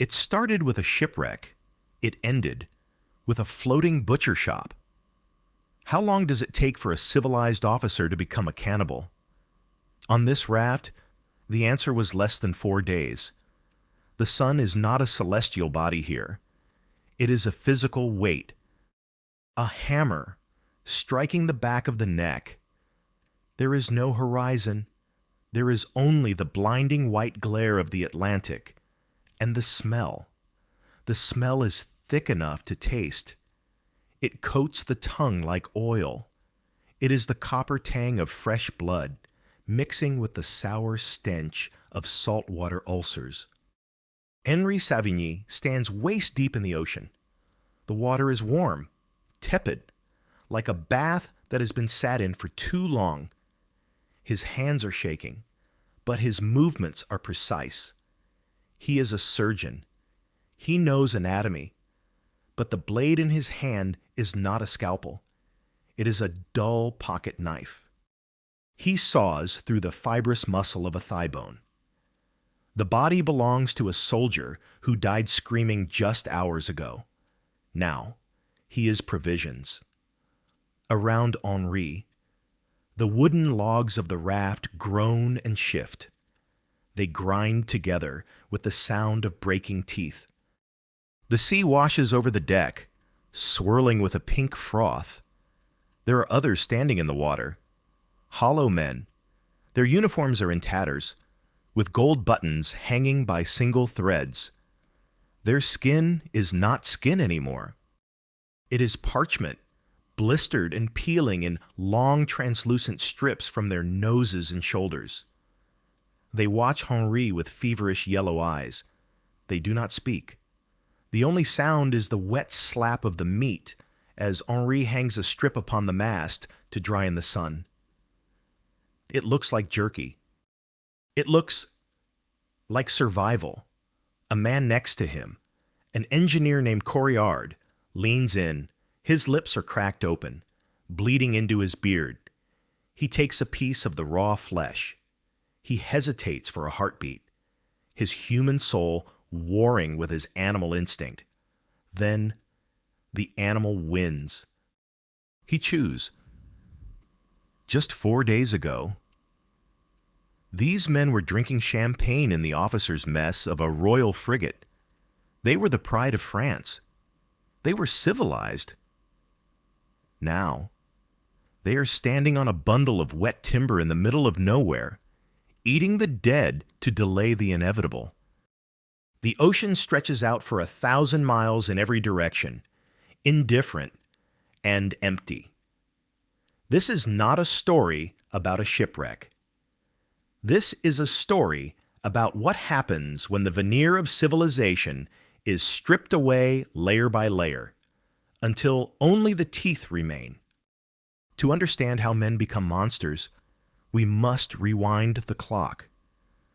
It started with a shipwreck. It ended with a floating butcher shop. How long does it take for a civilized officer to become a cannibal? On this raft, the answer was less than 4 days. The sun is not a celestial body here. It is a physical weight, a hammer striking the back of the neck. There is no horizon. There is only the blinding white glare of the Atlantic. And the smell. The smell is thick enough to taste. It coats the tongue like oil. It is the copper tang of fresh blood, mixing with the sour stench of saltwater ulcers. Henri Savigny stands waist deep in the ocean. The water is warm, tepid, like a bath that has been sat in for too long. His hands are shaking, but his movements are precise. He is a surgeon. He knows anatomy, but the blade in his hand is not a scalpel. It is a dull pocket knife. He saws through the fibrous muscle of a thigh bone. The body belongs to a soldier who died screaming just hours ago. Now, he is provisions. Around Henri, the wooden logs of the raft groan and shift. They grind together with the sound of breaking teeth. The sea washes over the deck, swirling with a pink froth. There are others standing in the water. Hollow men. Their uniforms are in tatters, with gold buttons hanging by single threads. Their skin is not skin anymore. It is parchment, blistered and peeling in long translucent strips from their noses and shoulders. They watch Henri with feverish yellow eyes. They do not speak. The only sound is the wet slap of the meat as Henri hangs a strip upon the mast to dry in the sun. It looks like jerky. It looks like survival. A man next to him, an engineer named Corriard, leans in. His lips are cracked open, bleeding into his beard. He takes a piece of the raw flesh. He hesitates for a heartbeat, his human soul warring with his animal instinct. Then the animal wins. He chews. Just 4 days ago, these men were drinking champagne in the officers' mess of a royal frigate. They were the pride of France. They were civilized. Now, they are standing on a bundle of wet timber in the middle of nowhere, eating the dead to delay the inevitable. The ocean stretches out for 1,000 miles in every direction, indifferent and empty. This is not a story about a shipwreck. This is a story about what happens when the veneer of civilization is stripped away layer by layer, until only the teeth remain. To understand how men become monsters, we must rewind the clock.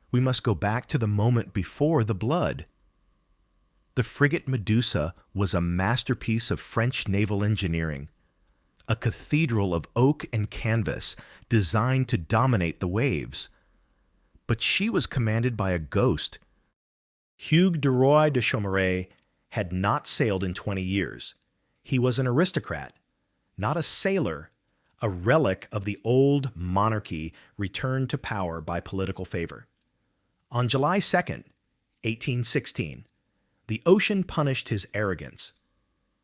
We must go back to the moment before the blood. The frigate Medusa was a masterpiece of French naval engineering, a cathedral of oak and canvas designed to dominate the waves. But she was commanded by a ghost. Hugues de Roy de Chaumareix had not sailed in 20 years. He was an aristocrat, not a sailor, a relic of the old monarchy returned to power by political favor. On July 2nd, 1816, the ocean punished his arrogance.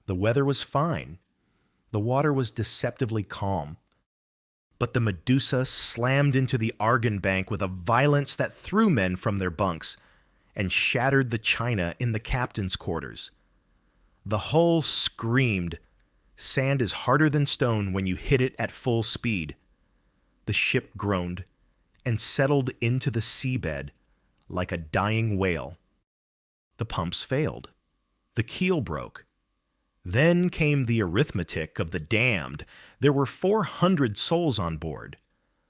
The weather was fine. The water was deceptively calm. But the Medusa slammed into the Argon bank with a violence that threw men from their bunks and shattered the china in the captain's quarters. The hull screamed. Sand is harder than stone when you hit it at full speed. The ship groaned and settled into the seabed like a dying whale. The pumps failed. The keel broke. Then came the arithmetic of the damned. There were 400 souls on board.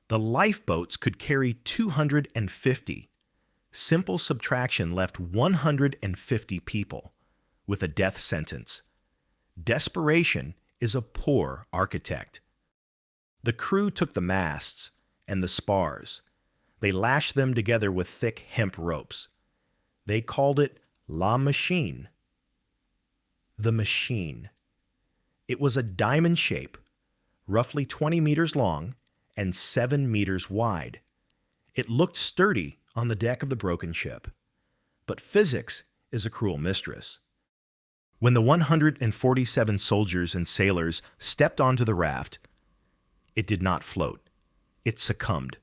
The lifeboats could carry 250. Simple subtraction left 150 people with a death sentence. Desperation is a poor architect. The crew took the masts and the spars. They lashed them together with thick hemp ropes. They called it La Machine. The machine. It was a diamond shape, roughly 20 meters long and 7 meters wide. It looked sturdy on the deck of the broken ship. But physics is a cruel mistress. When the 147 soldiers and sailors stepped onto the raft, it did not float. It succumbed.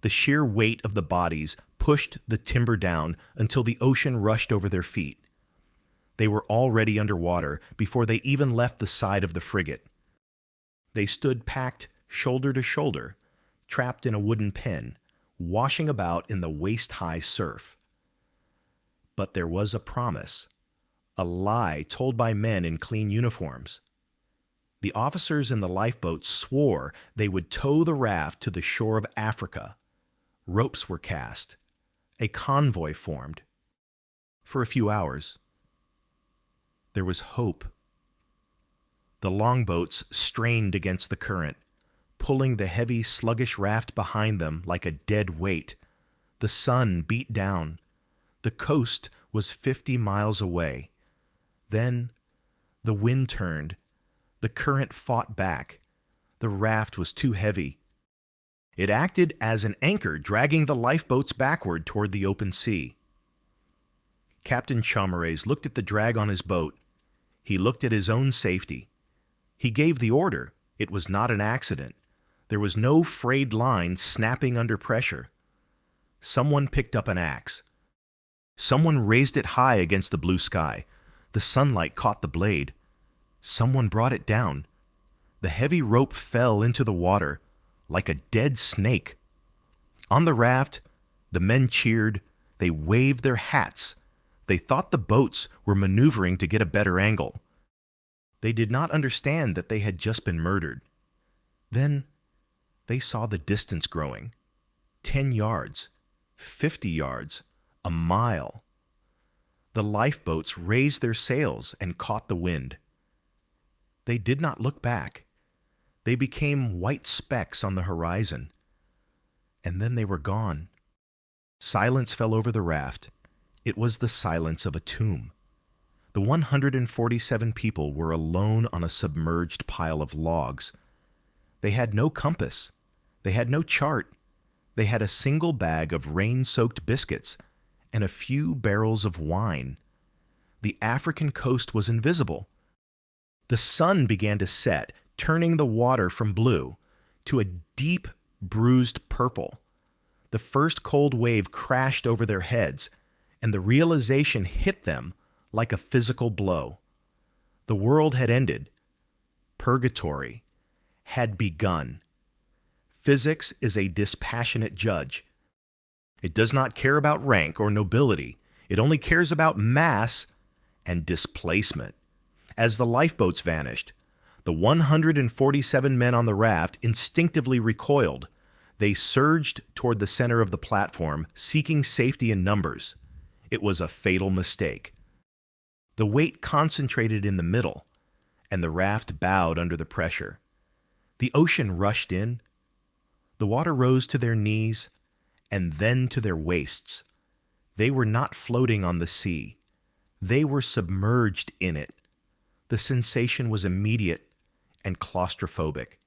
The sheer weight of the bodies pushed the timber down until the ocean rushed over their feet. They were already underwater before they even left the side of the frigate. They stood packed shoulder to shoulder, trapped in a wooden pen, washing about in the waist-high surf. But there was a promise, a lie told by men in clean uniforms. The officers in the lifeboats swore they would tow the raft to the shore of Africa. Ropes were cast. A convoy formed. For a few hours, there was hope. The longboats strained against the current, pulling the heavy, sluggish raft behind them like a dead weight. The sun beat down. The coast was 50 miles away. Then the wind turned. The current fought back. The raft was too heavy. It acted as an anchor, dragging the lifeboats backward toward the open sea. Captain Chalmers looked at the drag on his boat. He looked at his own safety. He gave the order. It was not an accident. There was no frayed line snapping under pressure. Someone picked up an axe. Someone raised it high against the blue sky. The sunlight caught the blade. Someone brought it down. The heavy rope fell into the water like a dead snake. On the raft, the men cheered. They waved their hats. They thought the boats were maneuvering to get a better angle. They did not understand that they had just been murdered. Then they saw the distance growing. 10 yards, 50 yards, a mile. The lifeboats raised their sails and caught the wind. They did not look back. They became white specks on the horizon. And then they were gone. Silence fell over the raft. It was the silence of a tomb. The 147 people were alone on a submerged pile of logs. They had no compass. They had no chart. They had a single bag of rain-soaked biscuits and a few barrels of wine. The African coast was invisible. The sun began to set, turning the water from blue to a deep, bruised purple. The first cold wave crashed over their heads, and the realization hit them like a physical blow. The world had ended. Purgatory had begun. Physics is a dispassionate judge. It does not care about rank or nobility. It only cares about mass and displacement. As the lifeboats vanished, the 147 men on the raft instinctively recoiled. They surged toward the center of the platform, seeking safety in numbers. It was a fatal mistake. The weight concentrated in the middle, and the raft bowed under the pressure. The ocean rushed in. The water rose to their knees, and then to their waists. They were not floating on the sea. They were submerged in it. The sensation was immediate and claustrophobic.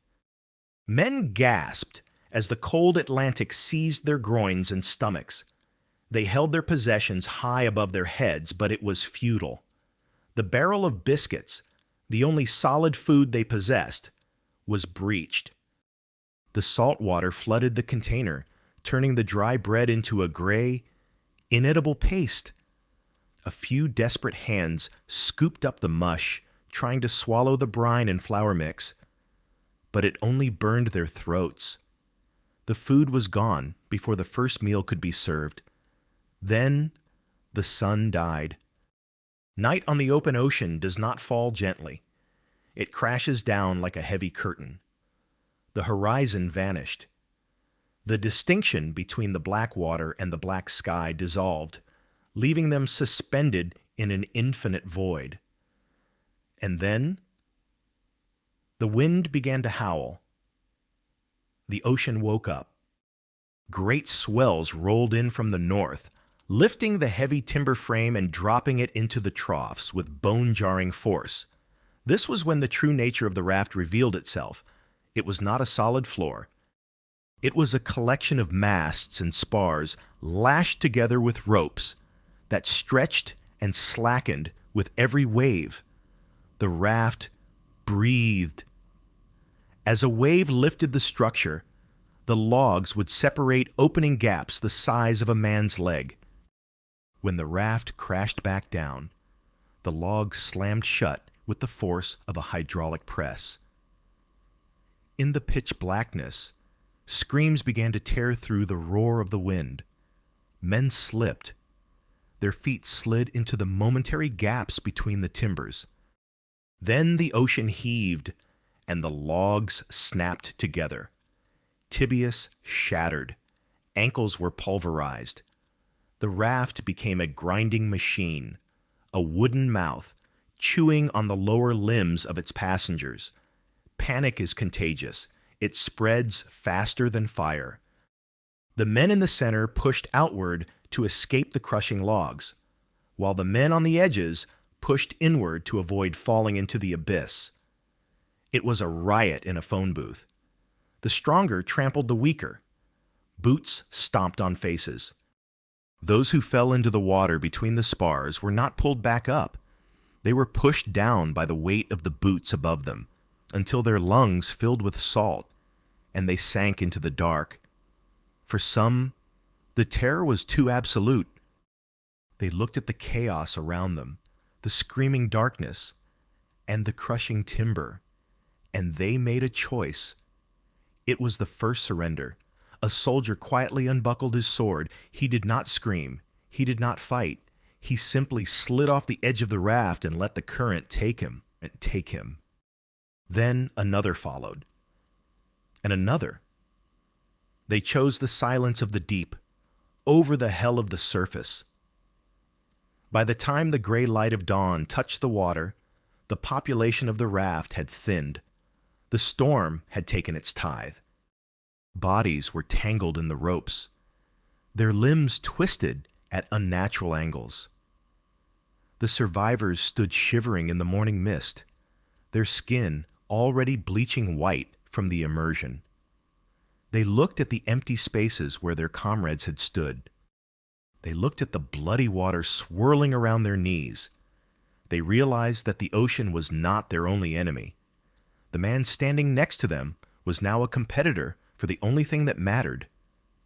Men gasped as the cold Atlantic seized their groins and stomachs. They held their possessions high above their heads, but it was futile. The barrel of biscuits, the only solid food they possessed, was breached. The salt water flooded the container, turning the dry bread into a gray, inedible paste. A few desperate hands scooped up the mush, trying to swallow the brine and flour mix, but it only burned their throats. The food was gone before the first meal could be served. Then the sun died. Night on the open ocean does not fall gently. It crashes down like a heavy curtain. The horizon vanished. The distinction between the black water and the black sky dissolved, leaving them suspended in an infinite void. And then the wind began to howl. The ocean woke up. Great swells rolled in from the north, lifting the heavy timber frame and dropping it into the troughs with bone-jarring force. This was when the true nature of the raft revealed itself. It was not a solid floor. It was a collection of masts and spars lashed together with ropes that stretched and slackened with every wave. The raft breathed. As a wave lifted the structure, the logs would separate, opening gaps the size of a man's leg. When the raft crashed back down, the logs slammed shut with the force of a hydraulic press. In the pitch blackness, screams began to tear through the roar of the wind. Men slipped. Their feet slid into the momentary gaps between the timbers. Then the ocean heaved, and the logs snapped together. Tibias shattered. Ankles were pulverized. The raft became a grinding machine, a wooden mouth, chewing on the lower limbs of its passengers. Panic is contagious. It spreads faster than fire. The men in the center pushed outward to escape the crushing logs, while the men on the edges pushed inward to avoid falling into the abyss. It was a riot in a phone booth. The stronger trampled the weaker. Boots stomped on faces. Those who fell into the water between the spars were not pulled back up. They were pushed down by the weight of the boots above them, until their lungs filled with salt, and they sank into the dark. For some, the terror was too absolute. They looked at the chaos around them, the screaming darkness, and the crushing timber, and they made a choice. It was the first surrender. A soldier quietly unbuckled his sword. He did not scream. He did not fight. He simply slid off the edge of the raft and let the current take him. Then another followed, and another. They chose the silence of the deep, over the hell of the surface. By the time the gray light of dawn touched the water, the population of the raft had thinned. The storm had taken its tithe. Bodies were tangled in the ropes. Their limbs twisted at unnatural angles. The survivors stood shivering in the morning mist, their skin already bleaching white from the immersion. They looked at the empty spaces where their comrades had stood. They looked at the bloody water swirling around their knees. They realized that the ocean was not their only enemy. The man standing next to them was now a competitor for the only thing that mattered: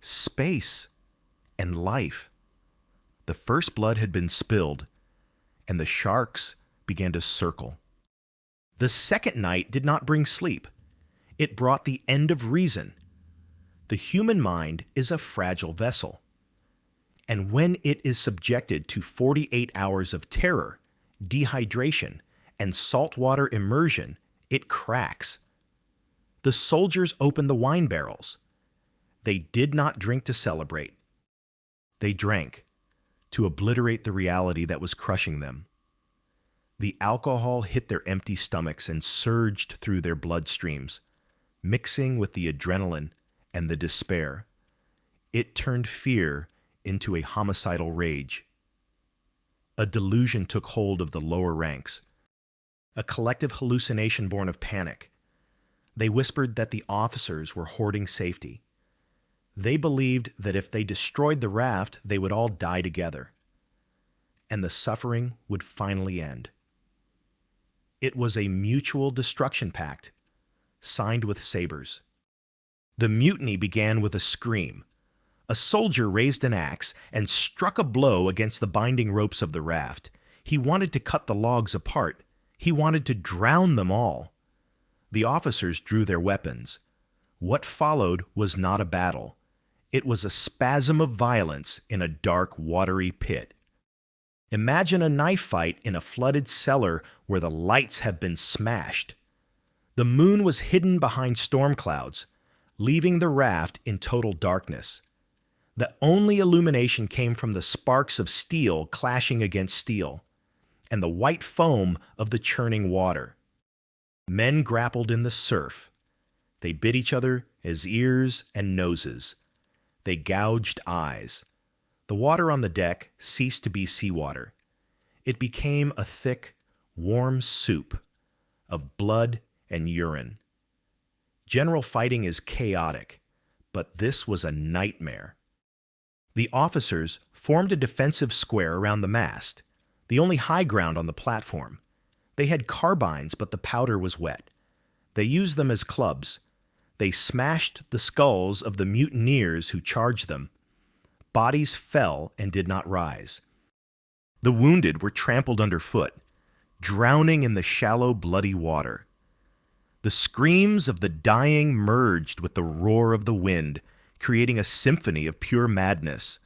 space and life. The first blood had been spilled, and the sharks began to circle. The second night did not bring sleep. It brought the end of reason. The human mind is a fragile vessel, and when it is subjected to 48 hours of terror, dehydration, and saltwater immersion, it cracks. The soldiers opened the wine barrels. They did not drink to celebrate. They drank to obliterate the reality that was crushing them. The alcohol hit their empty stomachs and surged through their bloodstreams, mixing with the adrenaline and the despair. It turned fear into a homicidal rage. A delusion took hold of the lower ranks, a collective hallucination born of panic. They whispered that the officers were hoarding safety. They believed that if they destroyed the raft, they would all die together, and the suffering would finally end. It was a mutual destruction pact, signed with sabers. The mutiny began with a scream. A soldier raised an axe and struck a blow against the binding ropes of the raft. He wanted to cut the logs apart. He wanted to drown them all. The officers drew their weapons. What followed was not a battle. It was a spasm of violence in a dark, watery pit. Imagine a knife fight in a flooded cellar where the lights have been smashed. The moon was hidden behind storm clouds, leaving the raft in total darkness. The only illumination came from the sparks of steel clashing against steel, and the white foam of the churning water. Men grappled in the surf. They bit each other as ears and noses. They gouged eyes. The water on the deck ceased to be seawater. It became a thick, warm soup of blood and urine. General fighting is chaotic, but this was a nightmare. The officers formed a defensive square around the mast, the only high ground on the platform. They had carbines, but the powder was wet. They used them as clubs. They smashed the skulls of the mutineers who charged them. Bodies fell and did not rise. The wounded were trampled underfoot, drowning in the shallow, bloody water. The screams of the dying merged with the roar of the wind, creating a symphony of pure madness.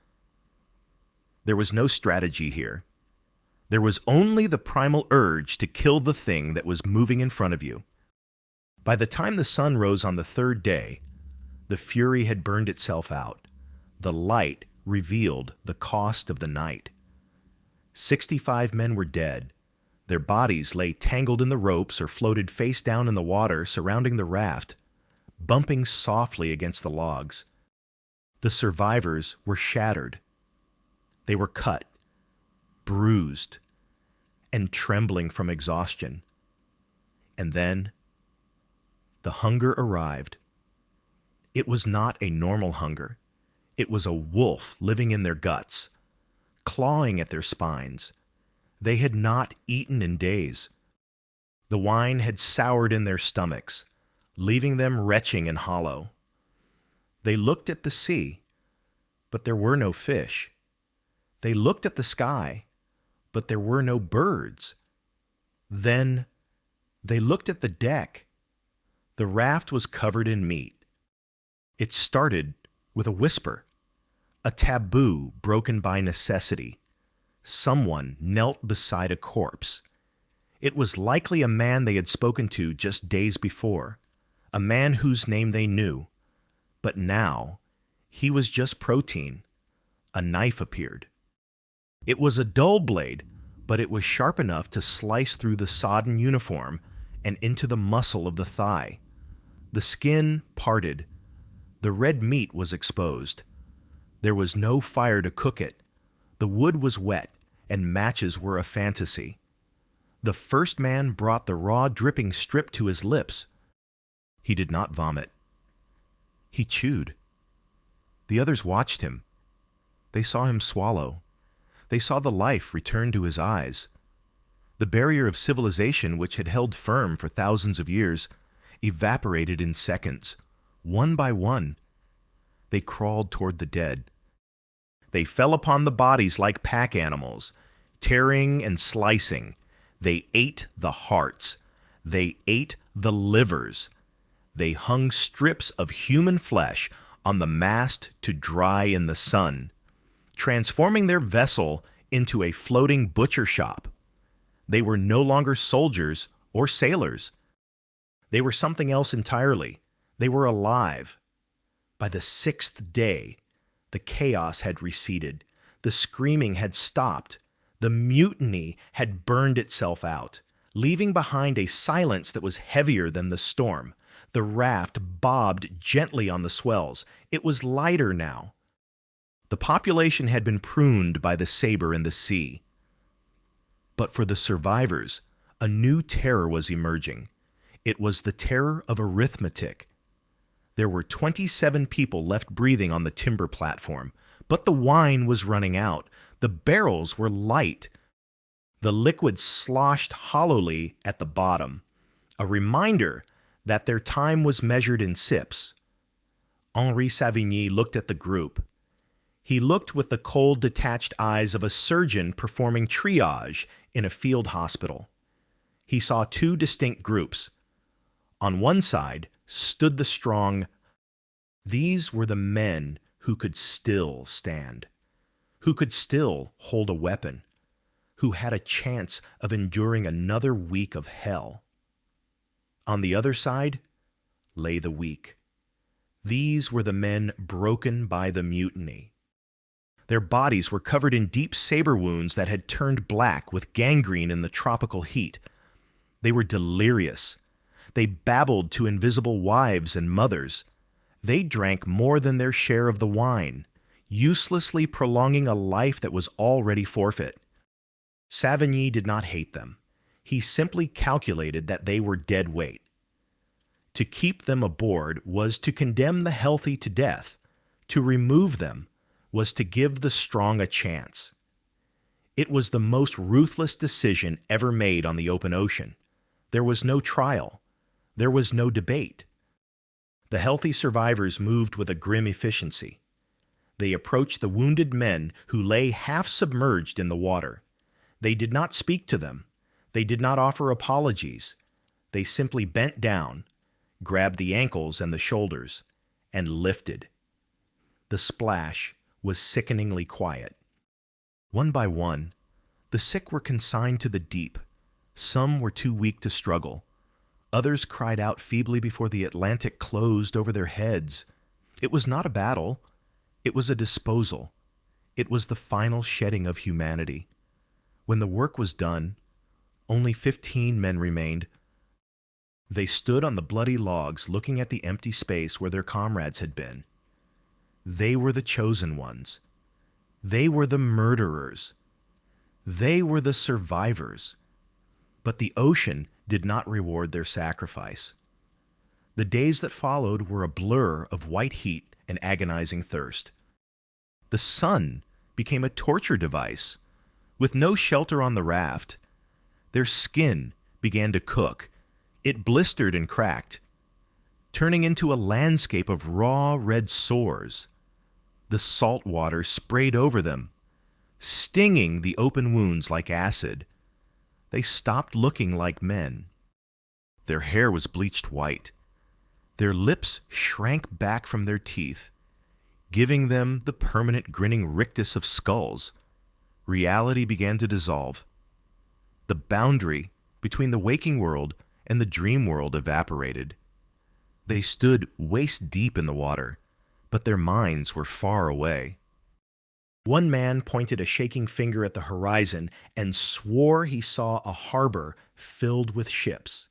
There was no strategy here. There was only the primal urge to kill the thing that was moving in front of you. By the time the sun rose on the third day, the fury had burned itself out. The light revealed the cost of the night. 65 men were dead. Their bodies lay tangled in the ropes or floated face down in the water surrounding the raft, bumping softly against the logs. The survivors were shattered. They were cut, bruised, and trembling from exhaustion. And then the hunger arrived. It was not a normal hunger. It was a wolf living in their guts, clawing at their spines. They had not eaten in days. The wine had soured in their stomachs, leaving them retching and hollow. They looked at the sea, but there were no fish. They looked at the sky, but there were no birds. Then they looked at the deck. The raft was covered in meat. It started with a whisper, a taboo broken by necessity. Someone knelt beside a corpse. It was likely a man they had spoken to just days before, a man whose name they knew. But now, he was just protein. A knife appeared. It was a dull blade, but it was sharp enough to slice through the sodden uniform and into the muscle of the thigh. The skin parted. The red meat was exposed. There was no fire to cook it. The wood was wet, and matches were a fantasy. The first man brought the raw, dripping strip to his lips. He did not vomit. He chewed. The others watched him. They saw him swallow. They saw the life return to his eyes. The barrier of civilization, which had held firm for thousands of years, evaporated in seconds, one by one. They crawled toward the dead. They fell upon the bodies like pack animals, tearing and slicing. They ate the hearts. They ate the livers. They hung strips of human flesh on the mast to dry in the sun, transforming their vessel into a floating butcher shop. They were no longer soldiers or sailors. They were something else entirely. They were alive. By the sixth day, the chaos had receded. The screaming had stopped. The mutiny had burned itself out, leaving behind a silence that was heavier than the storm. The raft bobbed gently on the swells. It was lighter now. The population had been pruned by the saber in the sea. But for the survivors, a new terror was emerging. It was the terror of arithmetic. There were 27 people left breathing on the timber platform, but the wine was running out. The barrels were light. The liquid sloshed hollowly at the bottom, a reminder that their time was measured in sips. Henri Savigny looked at the group. He looked with the cold, detached eyes of a surgeon performing triage in a field hospital. He saw two distinct groups. On one side stood the strong. These were the men who could still stand, who could still hold a weapon, who had a chance of enduring another week of hell. On the other side lay the weak. These were the men broken by the mutiny. Their bodies were covered in deep saber wounds that had turned black with gangrene in the tropical heat. They were delirious. They babbled to invisible wives and mothers. They drank more than their share of the wine, uselessly prolonging a life that was already forfeit. Savigny did not hate them. He simply calculated that they were dead weight. To keep them aboard was to condemn the healthy to death. To remove them was to give the strong a chance. It was the most ruthless decision ever made on the open ocean. There was no trial. There was no debate. The healthy survivors moved with a grim efficiency. They approached the wounded men who lay half submerged in the water. They did not speak to them. They did not offer apologies. They simply bent down, grabbed the ankles and the shoulders, and lifted. The splash was sickeningly quiet. One by one, the sick were consigned to the deep. Some were too weak to struggle. Others cried out feebly before the Atlantic closed over their heads. It was not a battle. It was a disposal. It was the final shedding of humanity. When the work was done, only 15 men remained. They stood on the bloody logs looking at the empty space where their comrades had been. They were the chosen ones. They were the murderers. They were the survivors. But the ocean did not reward their sacrifice. The days that followed were a blur of white heat and agonizing thirst. The sun became a torture device. With no shelter on the raft, their skin began to cook. It blistered and cracked, turning into a landscape of raw red sores. The salt water sprayed over them, stinging the open wounds like acid. They stopped looking like men. Their hair was bleached white. Their lips shrank back from their teeth, giving them the permanent grinning rictus of skulls. Reality began to dissolve. The boundary between the waking world and the dream world evaporated. They stood waist deep in the water, but their minds were far away. One man pointed a shaking finger at the horizon and swore he saw a harbor filled with ships.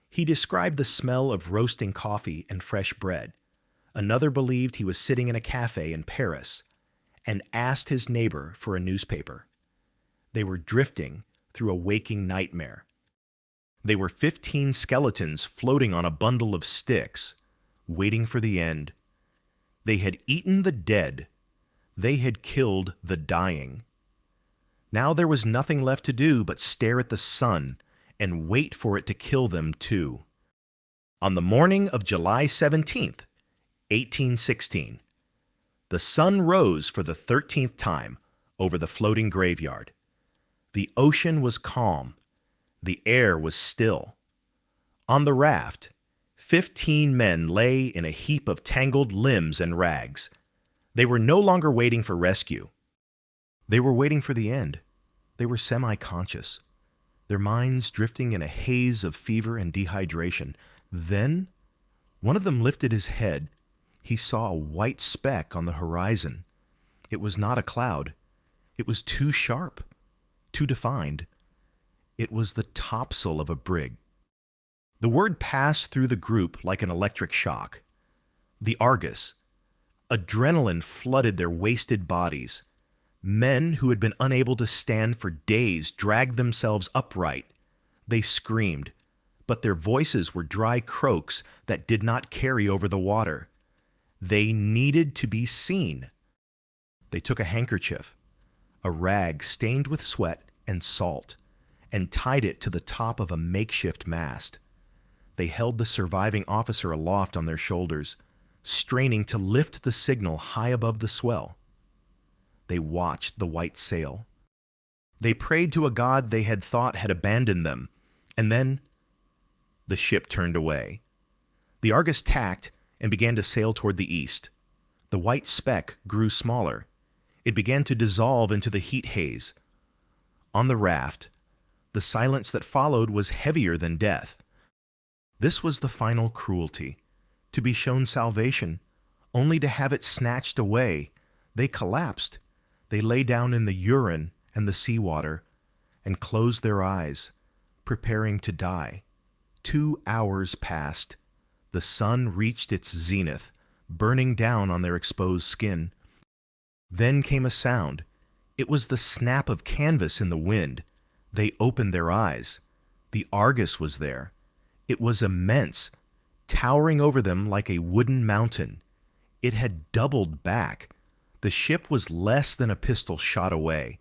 He described the smell of roasting coffee and fresh bread. Another believed he was sitting in a cafe in Paris and asked his neighbor for a newspaper. They were drifting through a waking nightmare. They were 15 skeletons floating on a bundle of sticks, waiting for the end. They had eaten the dead. They had killed the dying. Now there was nothing left to do but stare at the sun and wait for it to kill them too. On the morning of July 17th, 1816, the sun rose for the 13th time over the floating graveyard. The ocean was calm. The air was still. On the raft, 15 men lay in a heap of tangled limbs and rags. They were no longer waiting for rescue. They were waiting for the end. They were semi-conscious, their minds drifting in a haze of fever and dehydration. Then, one of them lifted his head. He saw a white speck on the horizon. It was not a cloud. It was too sharp, too defined. It was the topsail of a brig. The word passed through the group like an electric shock. The Argus. Adrenaline flooded their wasted bodies. Men who had been unable to stand for days dragged themselves upright. They screamed, but their voices were dry croaks that did not carry over the water. They needed to be seen. They took a handkerchief, a rag stained with sweat and salt, and tied it to the top of a makeshift mast. They held the surviving officer aloft on their shoulders, straining to lift the signal high above the swell. They watched the white sail. They prayed to a god they had thought had abandoned them, and then the ship turned away. The Argus tacked and began to sail toward the east. The white speck grew smaller. It began to dissolve into the heat haze. On the raft, the silence that followed was heavier than death. This was the final cruelty, to be shown salvation, only to have it snatched away. They collapsed. They lay down in the urine and the seawater and closed their eyes, preparing to die. 2 hours passed. The sun reached its zenith, burning down on their exposed skin. Then came a sound. It was the snap of canvas in the wind. They opened their eyes. The Argus was there. It was immense, towering over them like a wooden mountain. It had doubled back. The ship was less than a pistol shot away.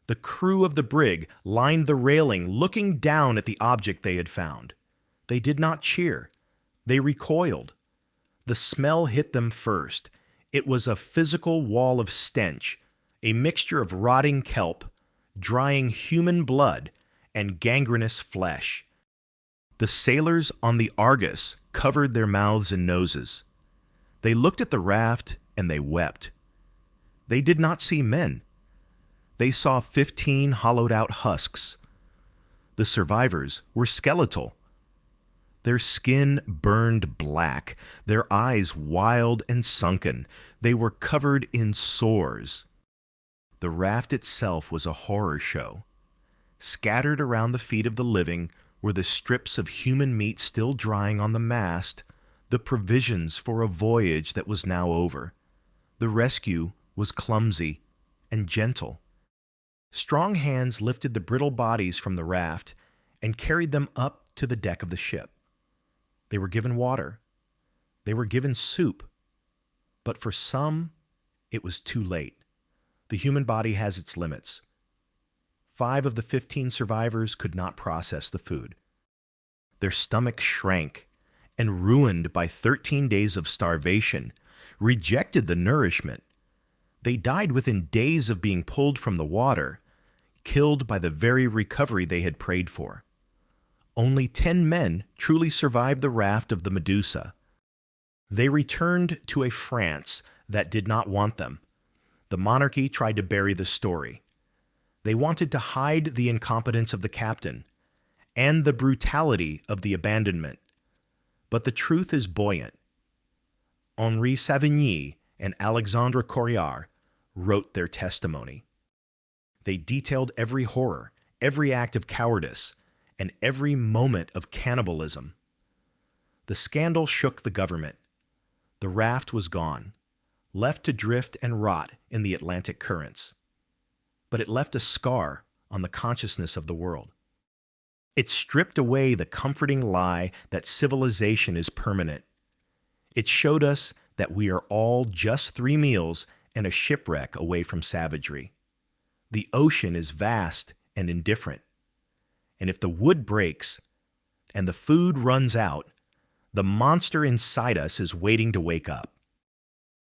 The crew of the brig lined the railing, looking down at the object they had found. They did not cheer. They recoiled. The smell hit them first. It was a physical wall of stench, a mixture of rotting kelp, drying human blood, and gangrenous flesh. The sailors on the Argus covered their mouths and noses. They looked at the raft and they wept. They did not see men. They saw 15 hollowed-out husks. The survivors were skeletal. Their skin burned black, their eyes wild and sunken. They were covered in sores. The raft itself was a horror show. Scattered around the feet of the living were the strips of human meat still drying on the mast, the provisions for a voyage that was now over. The rescue was clumsy and gentle. Strong hands lifted the brittle bodies from the raft and carried them up to the deck of the ship. They were given water. They were given soup. But for some, it was too late. The human body has its limits. 5 of the 15 survivors could not process the food. Their stomachs shrank, and ruined by 13 days of starvation, rejected the nourishment. They died within days of being pulled from the water, killed by the very recovery they had prayed for. Only 10 men truly survived the raft of the Medusa. They returned to a France that did not want them. The monarchy tried to bury the story. They wanted to hide the incompetence of the captain and the brutality of the abandonment. But the truth is buoyant. Henri Savigny and Alexandre Couriard wrote their testimony. They detailed every horror, every act of cowardice, and every moment of cannibalism. The scandal shook the government. The raft was gone, left to drift and rot in the Atlantic currents. But it left a scar on the consciousness of the world. It stripped away the comforting lie that civilization is permanent. It showed us that we are all just 3 meals and a shipwreck away from savagery. The ocean is vast and indifferent. And if the wood breaks and the food runs out, the monster inside us is waiting to wake up.